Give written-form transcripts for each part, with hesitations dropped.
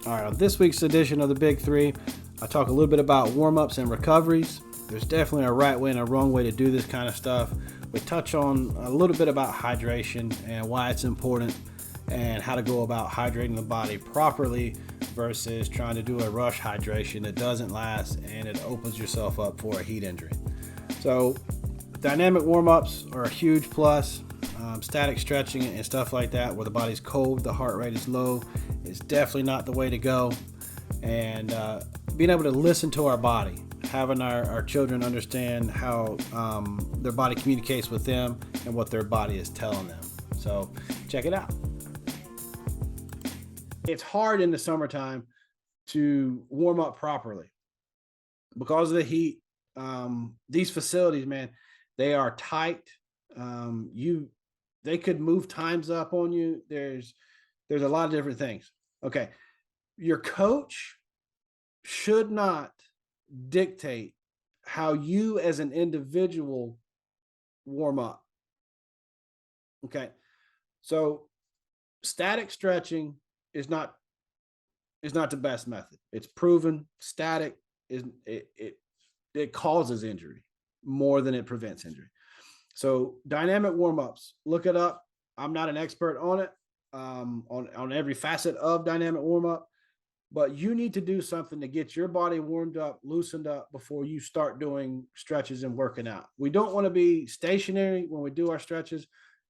All right, on this week's edition of the Big Three, I talk a little bit about warm-ups and recoveries. There's definitely a right way and a wrong way to do this kind of stuff. We touch on a little bit about hydration and why it's important and how to go about hydrating the body properly versus trying to do a rush hydration that doesn't last and it opens yourself up for a heat injury. So dynamic warm-ups are a huge plus. Static stretching and stuff like that where the body's cold, the heart rate is low, is definitely not the way to go. And being able to listen to our body, having our children understand how their body communicates with them and what their body is telling them. So check it out. It's hard in the summertime to warm up properly because of the heat. These facilities, man, they are tight. They could move times up on you. There's a lot of different things. Okay. Your coach should not dictate how you as an individual warm up. Okay. So static stretching is not the best method. It's proven static is it causes injury more than it prevents injury. So dynamic warm-ups, look it up. I'm not an expert on it, on every facet of dynamic warm-up, but you need to do something to get your body warmed up, loosened up before you start doing stretches and working out. We don't want to be stationary when we do our stretches.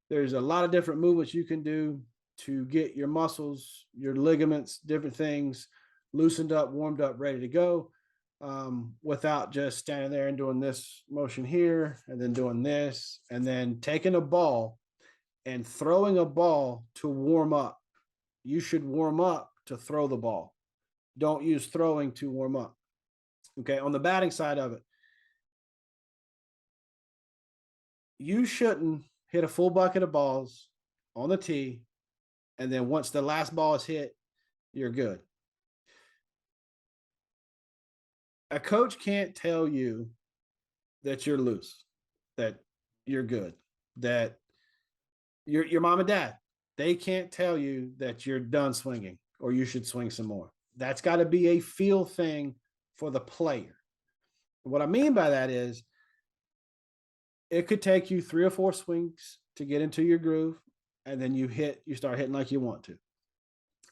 There's a lot of different movements you can do to get your muscles, your ligaments, different things loosened up, warmed up, ready to go, without just standing there and doing this motion here and then doing this and then taking a ball and throwing a ball to warm up. You should warm up to throw the ball. Don't use throwing to warm up. Okay. On the batting side of it, you shouldn't hit a full bucket of balls on the tee. And then once the last ball is hit, you're good. A coach can't tell you that you're loose, that you're good, that your mom and dad, they can't tell you that you're done swinging or you should swing some more. That's got to be a feel thing for the player. What I mean by that is it could take you 3 or 4 swings to get into your groove, and then you start hitting like you want to.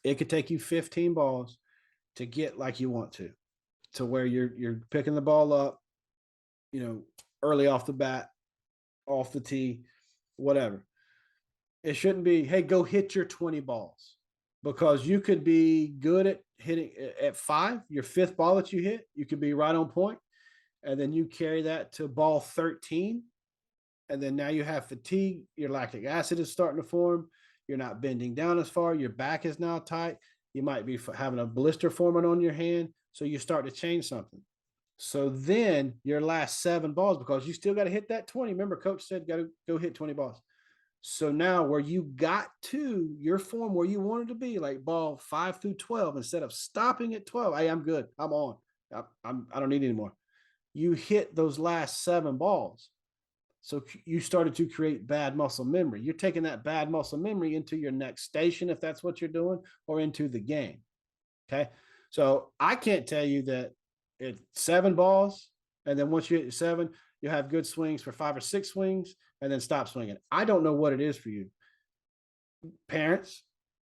It could take you 15 balls to get like you want to where you're picking the ball up, early off the bat, off the tee, whatever. It shouldn't be, hey, go hit your 20 balls, because you could be good at hitting at 5, your 5th ball that you hit, you could be right on point, and then you carry that to ball 13, and then now you have fatigue, your lactic acid is starting to form, you're not bending down as far, your back is now tight, you might be having a blister forming on your hand, so you start to change something. So then your last 7 balls, because you still got to hit that 20. Remember, coach said got to go hit 20 balls. So now where you got to your form where you wanted to be, like ball 5 through 12, instead of stopping at 12, hey, I'm good, I'm on, I don't need any more. You hit those last 7 balls. So you started to create bad muscle memory. You're taking that bad muscle memory into your next station, if that's what you're doing, or into the game. Okay. So I can't tell you that it's 7 balls, and then once you hit 7, you have good swings for 5 or 6 swings, and then stop swinging. I don't know what it is for you. Parents,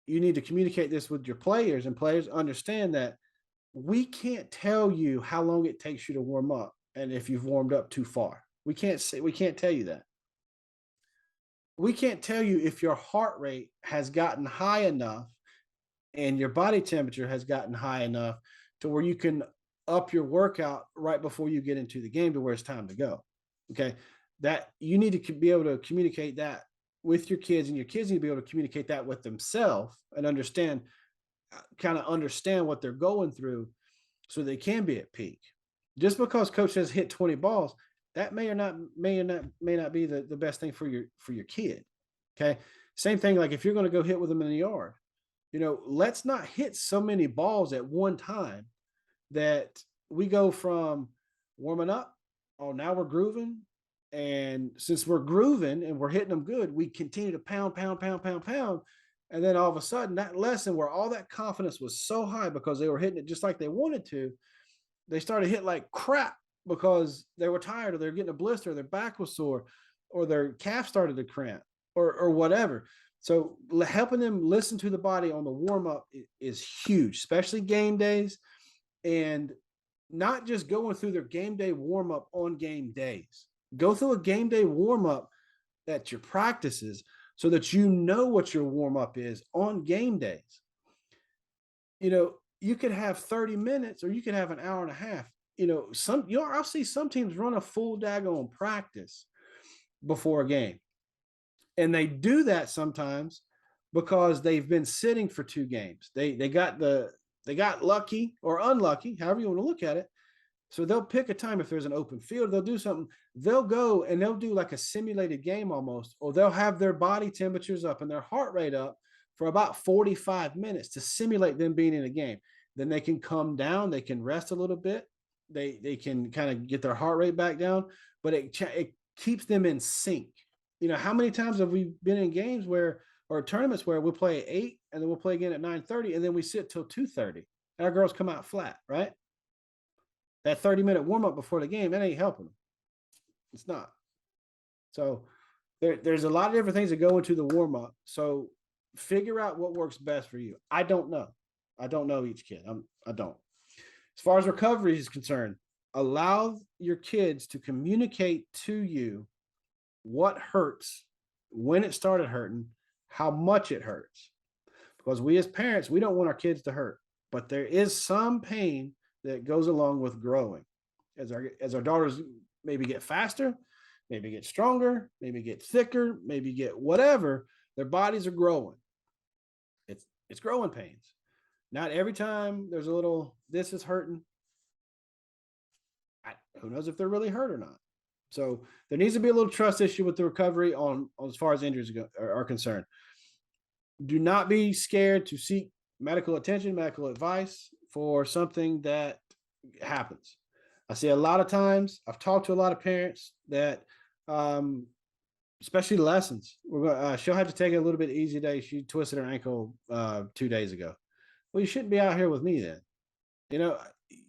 you need to communicate this with your players, and players understand that we can't tell you how long it takes you to warm up and if you've warmed up too far. We can't tell you that. We can't tell you if your heart rate has gotten high enough and your body temperature has gotten high enough to where you can up your workout right before you get into the game to where it's time to go. Okay. That you need to be able to communicate that with your kids, and your kids need to be able to communicate that with themselves and understand what they're going through so they can be at peak. Just because coach says hit 20 balls, that may not be the best thing for your kid. Okay. Same thing, like if you're going to go hit with them in the yard, let's not hit so many balls at one time that we go from warming up, oh, now we're grooving. And since we're grooving and we're hitting them good, we continue to pound, pound, pound, pound, pound. And then all of a sudden, that lesson where all that confidence was so high because they were hitting it just like they wanted to, they started hitting like crap because they were tired, or they're getting a blister, or their back was sore, or their calf started to cramp, or whatever. So helping them listen to the body on the warm up is huge, especially game days, and not just going through their game day warm up on game days. Go through a game day warm up at your practices so that you know what your warm up is on game days. You could have 30 minutes or you could have an hour and a half. I'll see some teams run a full daggone practice before a game. And they do that sometimes because they've been sitting for 2 games. They got lucky or unlucky, however you want to look at it. So they'll pick a time. If there's an open field, they'll do something. They'll go and they'll do like a simulated game almost, or they'll have their body temperatures up and their heart rate up for about 45 minutes to simulate them being in a game. Then they can come down, they can rest a little bit, they can kind of get their heart rate back down, but it keeps them in sync. How many times have we been in games or tournaments where we'll play at 8 and then we'll play again at 9:30 and then we sit till 2:30 and our girls come out flat, right? That 30-minute warm-up before the game, that ain't helping them. It's not. So there's a lot of different things that go into the warm-up. So figure out what works best for you. I don't know. I don't know each kid. I don't. As far as recovery is concerned, allow your kids to communicate to you what hurts, when it started hurting, how much it hurts. Because we as parents, we don't want our kids to hurt, but there is some pain that goes along with growing. As our daughters maybe get faster, maybe get stronger, maybe get thicker, maybe get whatever, their bodies are growing. It's growing pains. Not every time there's a little, this is hurting. Who knows if they're really hurt or not. So there needs to be a little trust issue with the recovery on as far as injuries are concerned. Do not be scared to seek medical attention, medical advice for something that happens. I see a lot of times, I've talked to a lot of parents that, especially lessons, she'll have to take it a little bit easy today. She twisted her ankle 2 days ago. Well, you shouldn't be out here with me then.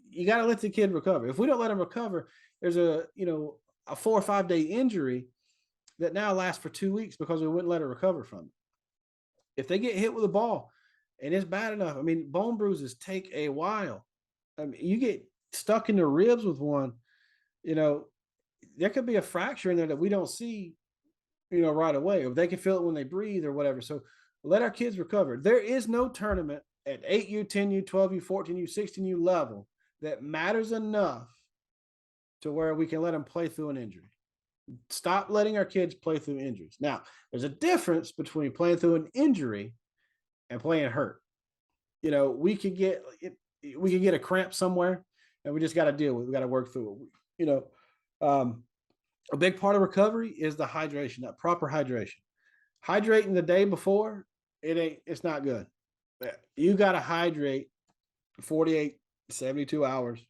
You got to let the kid recover. If we don't let him recover, there's a 4 or 5 day injury that now lasts for 2 weeks because we wouldn't let her recover from it. If they get hit with a ball and it's bad enough, bone bruises take a while. You get stuck in the ribs with one, there could be a fracture in there that we don't see, right away, or they can feel it when they breathe or whatever. So let our kids recover. There is no tournament at 8U, 10U, 12U, 14U, 16U level that matters enough to where we can let them play through an injury. Stop letting our kids play through injuries. Now, there's a difference between playing through an injury and playing hurt. We could get a cramp somewhere, and we just got to deal with it. We got to work through it. A big part of recovery is the hydration, that proper hydration. Hydrating the day before, it's not good. You got to hydrate 48, 72 hours,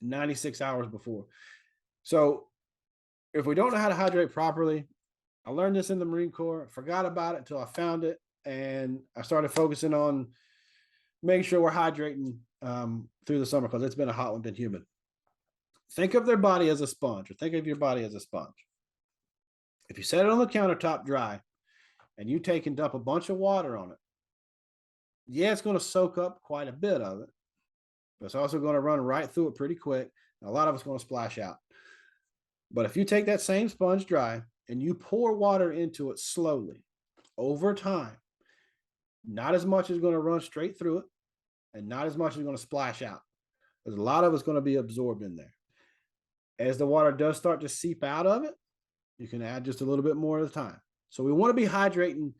96 hours before. So if we don't know how to hydrate properly, I learned this in the Marine Corps, forgot about it until I found it, and I started focusing on making sure we're hydrating through the summer, because it's been a hot one, been humid. Think of their body as a sponge, or think of your body as a sponge. If you set it on the countertop dry and you take and dump a bunch of water on it, yeah, it's going to soak up quite a bit of it, but it's also going to run right through it pretty quick. And a lot of it's going to splash out. But if you take that same sponge dry and you pour water into it slowly over time, not as much is going to run straight through it, and not as much is going to splash out. There's a lot of it's going to be absorbed in there. As the water does start to seep out of it, you can add just a little bit more at a time. So we want to be hydrating,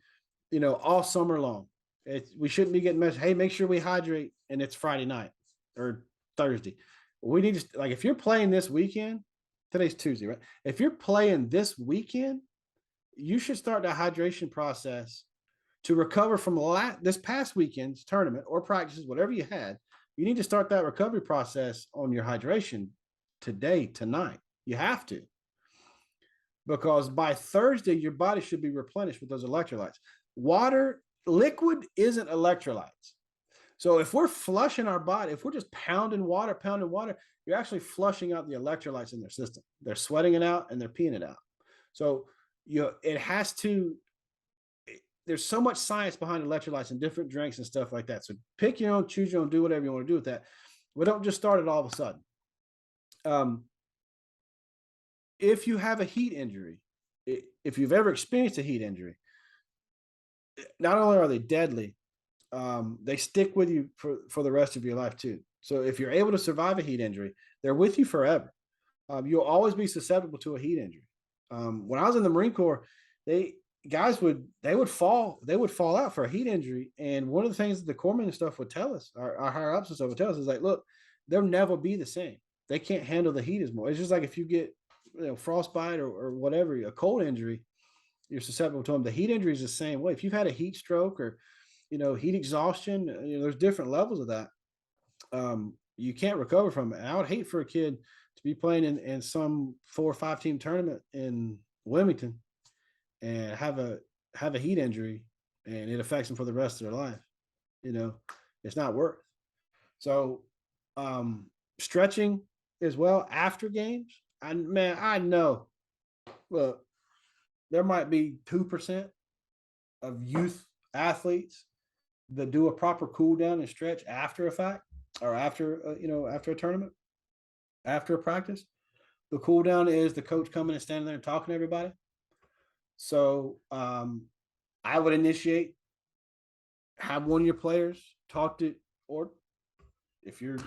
all summer long. We shouldn't be getting messaged, hey, make sure we hydrate, and it's Friday night or Thursday. We need to, like, if you're playing this weekend, today's Tuesday, right? If you're playing this weekend, you should start the hydration process to recover from this past weekend's tournament or practices, whatever you had. You need to start that recovery process on your hydration today, tonight. You have to. Because by Thursday, your body should be replenished with those electrolytes. Water liquid isn't electrolytes. So if we're flushing our body, if we're just pounding water, you're actually flushing out the electrolytes in their system. They're sweating it out and they're peeing it out. So it has to. There's so much science behind electrolytes and different drinks and stuff like that. So pick your own, choose your own, do whatever you want to do with that. But don't just start it all of a sudden. If you have a heat injury, if you've ever experienced a heat injury, not only are they deadly, they stick with you for the rest of your life too. So if you're able to survive a heat injury, they're with you forever. You'll always be susceptible to a heat injury. When I was in the Marine Corps, guys would fall out for a heat injury, and one of the things that the corpsmen and stuff would tell us, our higher ups and stuff would tell us, is like, look, they'll never be the same. They can't handle the heat as more. It's just like if you get frostbite or whatever, a cold injury, you're susceptible to them. The heat injury is the same way. If you've had a heat stroke or heat exhaustion, there's different levels of that. You can't recover from it. And I would hate for a kid to be playing in some 4 or 5 team tournament in Wilmington and have a heat injury and it affects them for the rest of their life. It's not worth. So stretching as well after games. I know. Look, there might be 2% of youth athletes that do a proper cool down and stretch after a fact, or after after a tournament, after a practice. The cool down is the coach coming and standing there and talking to everybody. So I would initiate, have one of your players talk to, or if you're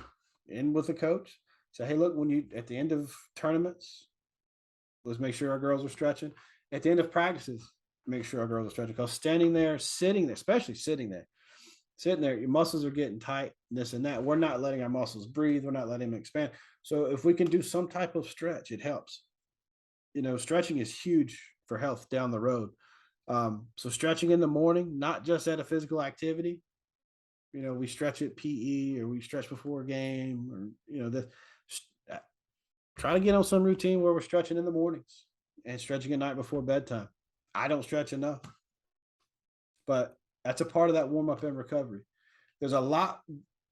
in with a coach, say, hey, look, at the end of tournaments, let's make sure our girls are stretching. At the end of practices, make sure our girls are stretching. Because sitting there, especially sitting there, your muscles are getting tight, this and that. We're not letting our muscles breathe. We're not letting them expand. So if we can do some type of stretch, it helps. Stretching is huge for health down the road. So stretching in the morning, not just at a physical activity. We stretch at PE or we stretch before a game, or try to get on some routine where we're stretching in the mornings and stretching at night before bedtime. I don't stretch enough, but that's a part of that warm up and recovery. There's a lot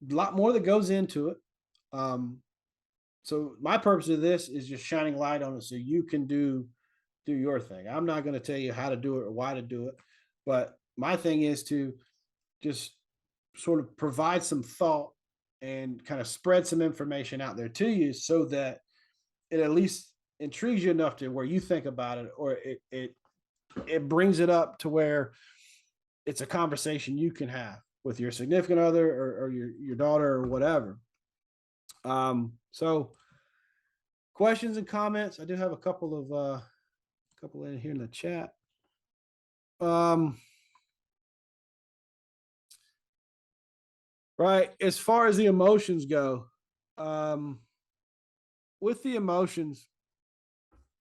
more that goes into it. So my purpose of this is just shining light on it so you can do your thing. I'm not going to tell you how to do it or why to do it, but my thing is to just sort of provide some thought and kind of spread some information out there to you so that it at least intrigues you enough to where you think about it, or it brings it up to where it's a conversation you can have with your significant other or your daughter or whatever. So questions and comments. I do have a couple in here in the chat. Right. As far as the emotions go, with the emotions,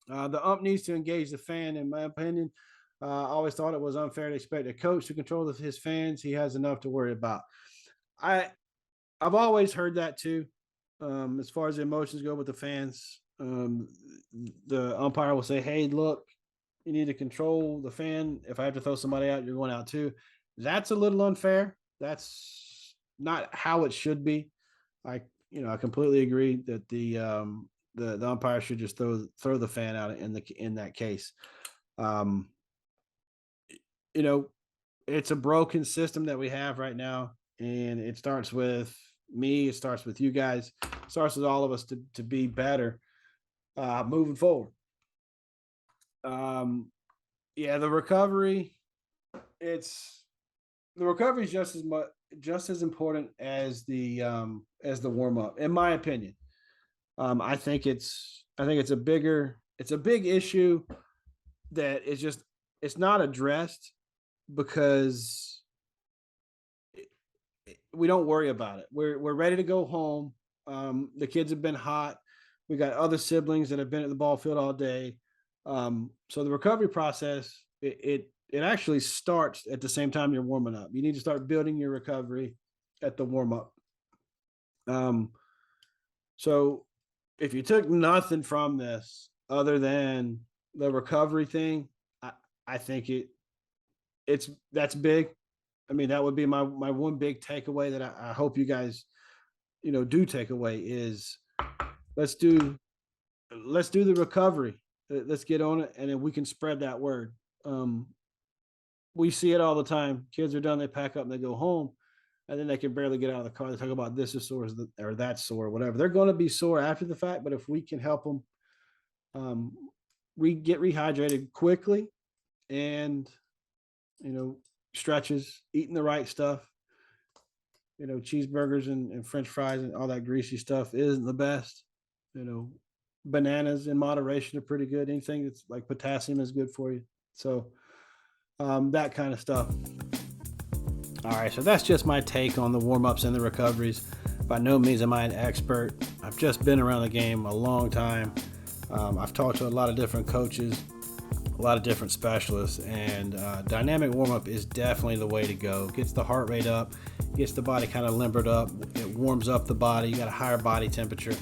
the ump needs to engage the fan, in my opinion. I always thought it was unfair to expect a coach to control his fans. He has enough to worry about. I've always heard that too. As far as the emotions go with the fans, the umpire will say, hey, look, you need to control the fan. If I have to throw somebody out, you're going out too. That's a little unfair. That's not how it should be. I completely agree that the umpire should just throw the fan out in that case. It's a broken system that we have right now, and it starts with me. It starts with you guys. It starts with all of us to be better moving forward. The recovery. The recovery is just as important as the warm up, in my opinion. I think it's a big issue that it's not addressed because we don't worry about it. We're ready to go home. The kids have been hot. We got other siblings that have been at the ball field all day. So the recovery process, it actually starts at the same time you're warming up. You need to start building your recovery at the warm up. So if you took nothing from this other than the recovery thing, I think that's big. I mean, that would be my one big takeaway that I hope you guys, do take away is let's do let's do the recovery. Let's get on it, and then we can spread that word. Um, we see it all the time. Kids are done, they pack up and they go home, and then they can barely get out of the car. They talk about this is sore or that sore, or whatever. They're going to be sore after the fact, but if we can help them um, get rehydrated quickly and you know stretches, eating the right stuff, cheeseburgers and French fries and all that greasy stuff isn't the best. You know, bananas in moderation are pretty good. Anything that's like potassium is good for you. So that kind of stuff. All right, so that's just my take on the warm-ups and the recoveries. By no means am I an expert. I've just been around the game a long time. I've talked to a lot of different coaches, a lot of different specialists, and dynamic warm-up is definitely the way to go. Gets the heart rate up, gets the body kind of limbered up. It warms up the body. You got a higher body temperature,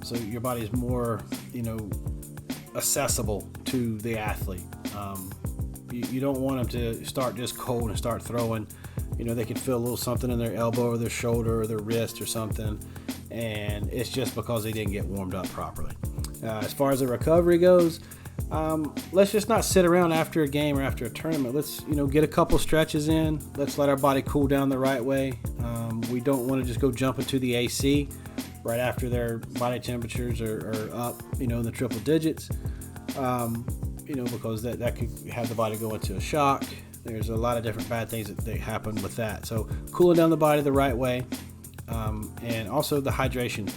so your body is more, accessible to the athlete. You don't want them to start just cold and start throwing. They can feel a little something in their elbow or their shoulder or their wrist or something, and it's just because they didn't get warmed up properly. As far as the recovery goes, let's just not sit around after a game or after a tournament. Let's get a couple stretches in. Let's let our body cool down the right way. We don't want to just go jump into the AC right after their body temperatures are up, in the triple digits. Because that could have the body go into a shock. There's a lot of different bad things that happen with that. So cooling down the body the right way, and also the hydration.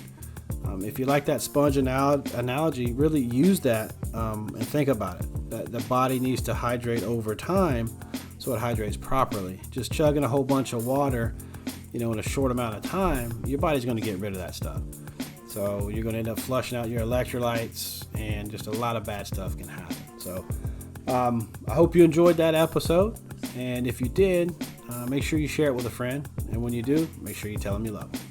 If you like that sponge analogy, really use that and think about it. That the body needs to hydrate over time so it hydrates properly. Just chugging a whole bunch of water, in a short amount of time, your body's going to get rid of that stuff. So you're going to end up flushing out your electrolytes, and just a lot of bad stuff can happen. So I hope you enjoyed that episode. And if you did, make sure you share it with a friend. And when you do, make sure you tell them you love them.